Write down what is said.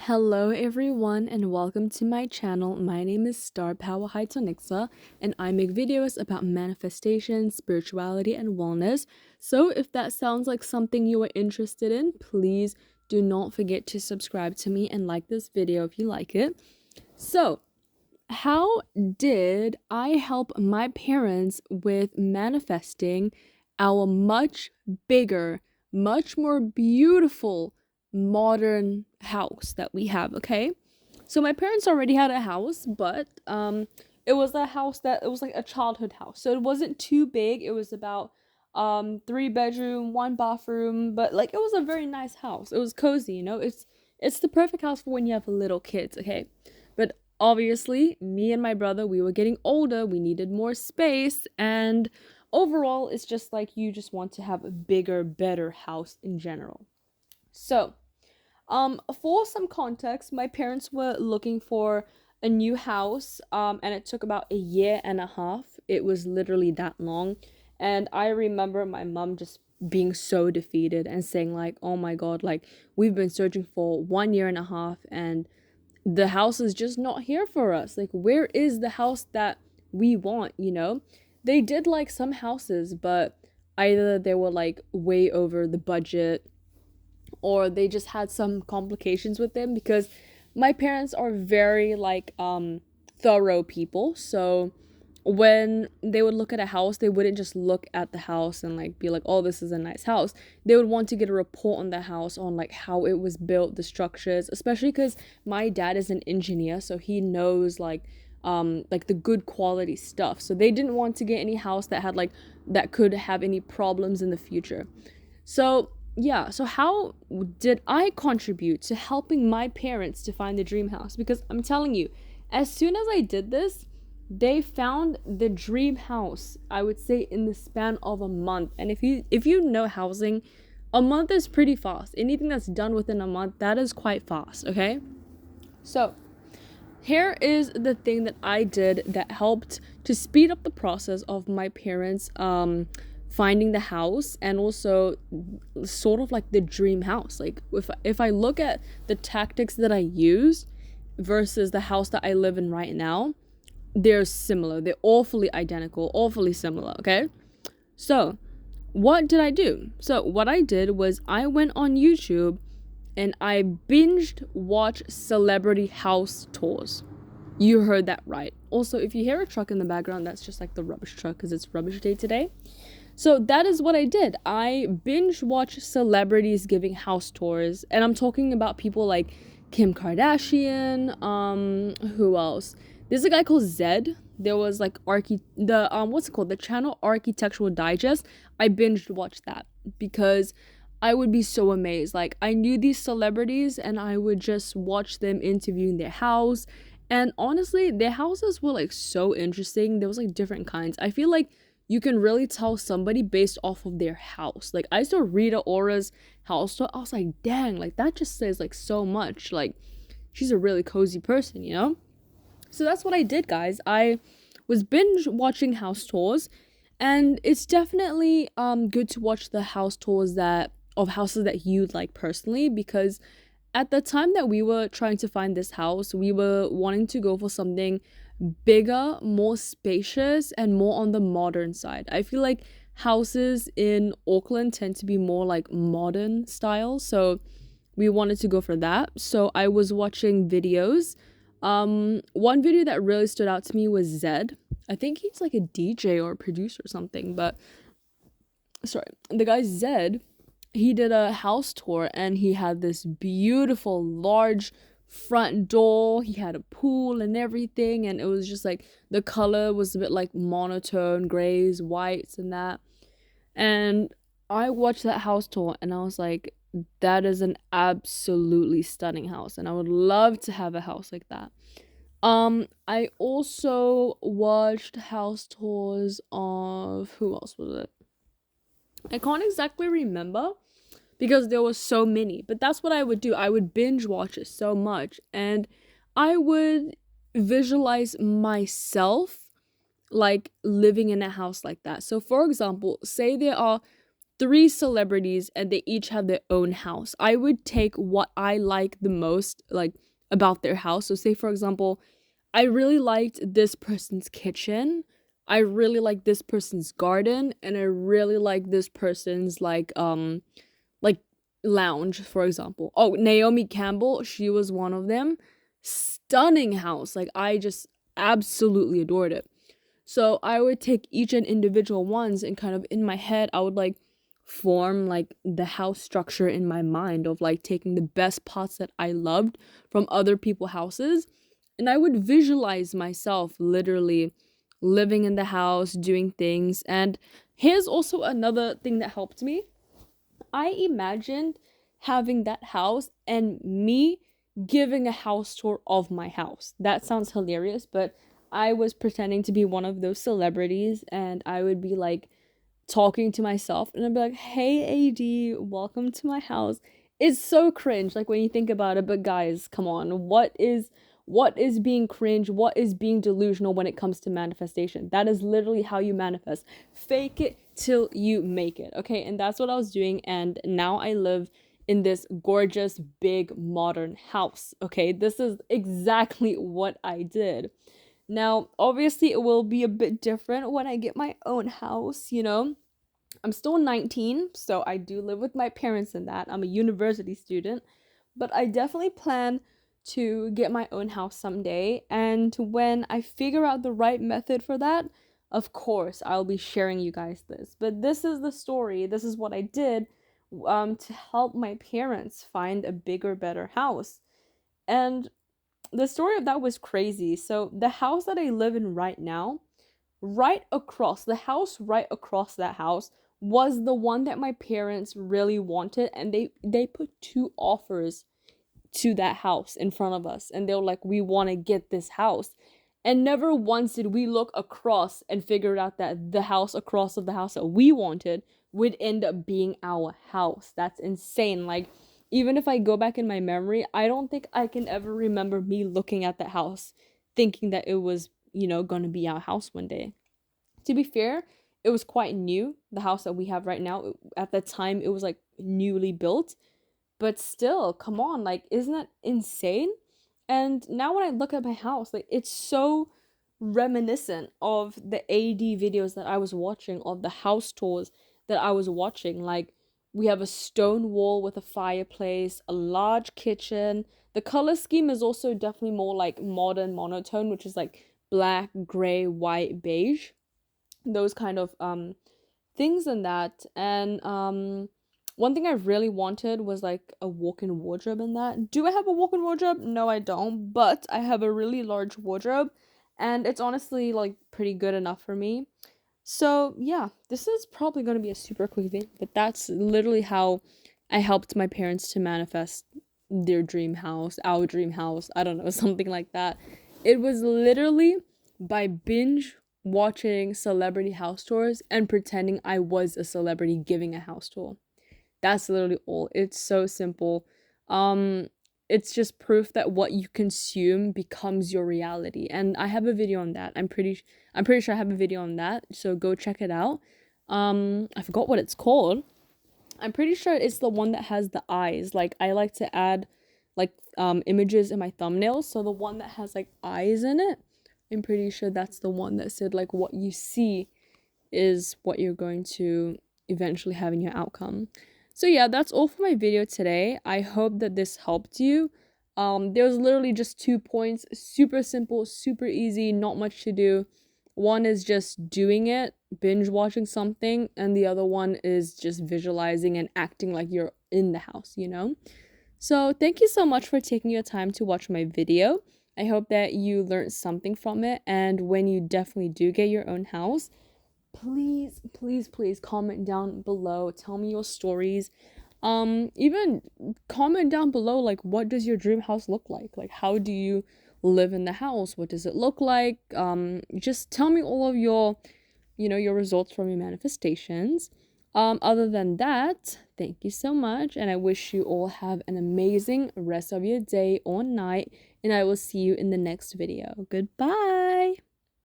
Hello everyone and welcome to my channel. My name is Star Power Haitonixa and I make videos about manifestation, spirituality, and wellness. So if that sounds like something you are interested in, please do not forget to subscribe to me and like this video if you like it. So how did I help my parents with manifesting our much bigger, much more beautiful modern house that we have? Okay, so my parents already had a house, but it was a house that it was like a childhood house, so it wasn't too big. It was about 3 bedroom, 1 bathroom, but like it was a very nice house. It was cozy, it's the perfect house for when you have little kids. Okay, but obviously me and my brother, we were getting older, we needed more space, and overall it's just like you just want to have a bigger, better house in general. So for some context, my parents were looking for a new house, and it took about a year and a half. It was literally that long. And I remember my mom just being so defeated and saying like, "Oh my God, like we've been searching for 1 year and a half and the house is just not here for us. Like, where is the house that we want?" They did like some houses, but either they were like way over the budget or they just had some complications with them because my parents are very like thorough people. So when they would look at a house, they wouldn't just look at the house and like be like, "Oh, this is a nice house." They would want to get a report on the house, on like how it was built, the structures, especially because my dad is an engineer, so he knows like the good quality stuff. So they didn't want to get any house that had like that could have any problems in the future. So yeah, so how did I contribute to helping my parents to find the dream house? Because I'm telling you, as soon as I did this, they found the dream house, I would say, in the span of a month. And if you know housing, a month is pretty fast. Anything that's done within a month, that is quite fast, okay? So here is the thing that I did that helped to speed up the process of my parents finding the house, and also sort of like the dream house. Like if I look at the tactics that I use versus the house that I live in right now, they're similar. They're awfully identical, awfully similar, okay? So, what did I do? So, what I did was I went on YouTube and I binged watch celebrity house tours. You heard that right. Also, if you hear a truck in the background, that's just like the rubbish truck because it's rubbish day today. So that is what I did. I binge watched celebrities giving house tours, and I'm talking about people like Kim Kardashian. Who else? There's a guy called Zed. There was like what's it called? The channel Architectural Digest. I binged watched that because I would be so amazed. Like, I knew these celebrities and I would just watch them interviewing their house. And honestly, their houses were like so interesting. There was like different kinds. I feel like you can really tell somebody based off of their house. Like, I saw Rita Ora's house tour. I was like, dang, like that just says like so much. Like, she's a really cozy person. So that's what I did, guys. I was binge watching house tours, and it's definitely good to watch the house tours that of houses that you like personally, because at the time that we were trying to find this house, we were wanting to go for something bigger, more spacious, and more on the modern side. I feel like houses in Auckland tend to be more like modern style, so we wanted to go for that. So I was watching videos. One video that really stood out to me was Zed. I think he's like a DJ or a producer or something, but sorry, the guy Zed, he did a house tour and he had this beautiful large front door. He had a pool and everything, and it was just like the color was a bit like monotone, grays, whites, and that. And I watched that house tour and I was like, that is an absolutely stunning house, and I would love to have a house like that. I also watched house tours of, who else was it? I can't exactly remember because there was so many, but that's what I would do. I would binge watch it so much, and I would visualize myself like living in a house like that. So for example, say there are three celebrities and they each have their own house. I would take what I like the most, like, about their house. So say for example, I really liked this person's kitchen. I really like this person's garden, and I really like this person's like lounge, for example. Oh, Naomi Campbell, she was one of them. Stunning house. Like I just absolutely adored it. So I would take each and individual ones and kind of in my head I would like form like the house structure in my mind of like taking the best parts that I loved from other people's houses, and I would visualize myself literally living in the house, doing things. And here's also another thing that helped me. I imagined having that house and me giving a house tour of my house. That sounds hilarious, but I was pretending to be one of those celebrities and I would be like talking to myself and I'd be like, "Hey AD, welcome to my house." It's so cringe like when you think about it, but guys, come on. What is being cringe? What is being delusional when it comes to manifestation? That is literally how you manifest. Fake it till you make it. Okay? And that's what I was doing, and now I live in this gorgeous big modern house. Okay? This is exactly what I did. Now, obviously it will be a bit different when I get my own house, you know. I'm still 19, so I do live with my parents in that. I'm a university student, but I definitely plan to get my own house someday. And when I figure out the right method for that, of course, I'll be sharing you guys this. But this is the story. This is what I did to help my parents find a bigger, better house. And the story of that was crazy. So the house that I live in right now, the house right across that house was the one that my parents really wanted, and they put two offers to that house in front of us, and they were like, "We want to get this house." And never once did we look across and figure out that the house across of the house that we wanted would end up being our house. That's insane. Like, even if I go back in my memory, I don't think I can ever remember me looking at that house thinking that it was, gonna be our house one day. To be fair, it was quite new. The house that we have right now, at the time, it was like newly built. But still, come on, like, isn't that insane? And now when I look at my house, like, it's so reminiscent of the AD videos that I was watching, of the house tours that I was watching. Like, we have a stone wall with a fireplace, a large kitchen. The color scheme is also definitely more like modern monotone, which is like black, gray, white, beige. Those kind of things and that. And one thing I really wanted was like a walk-in wardrobe in that. Do I have a walk-in wardrobe? No, I don't, but I have a really large wardrobe and it's honestly like pretty good enough for me. So yeah, this is probably going to be a super quick video, but that's literally how I helped my parents to manifest their dream house, our dream house, I don't know, something like that. It was literally by binge watching celebrity house tours and pretending I was a celebrity giving a house tour. That's literally all. It's so simple. Um it's just proof that what you consume becomes your reality. And I have a video on that. I'm pretty sure I have a video on that. So go check it out. I forgot what it's called. I'm pretty sure it's the one that has the eyes. Like I like to add like images in my thumbnails. So the one that has like eyes in it, I'm pretty sure that's the one that said like what you see is what you're going to eventually have in your outcome. So yeah, that's all for my video today. I hope that this helped you. There's literally just 2 points, super simple, super easy, not much to do. One is just doing it, binge watching something, and the other one is just visualizing and acting like you're in the house. So thank you so much for taking your time to watch my video. I hope that you learned something from it, and when you definitely do get your own house, please, please, please comment down below. Tell me your stories. Even comment down below, like, what does your dream house look like? Like, how do you live in the house? What does it look like? Just tell me all of your, your results from your manifestations. Other than that, thank you so much, and I wish you all have an amazing rest of your day or night, and I will see you in the next video. Goodbye!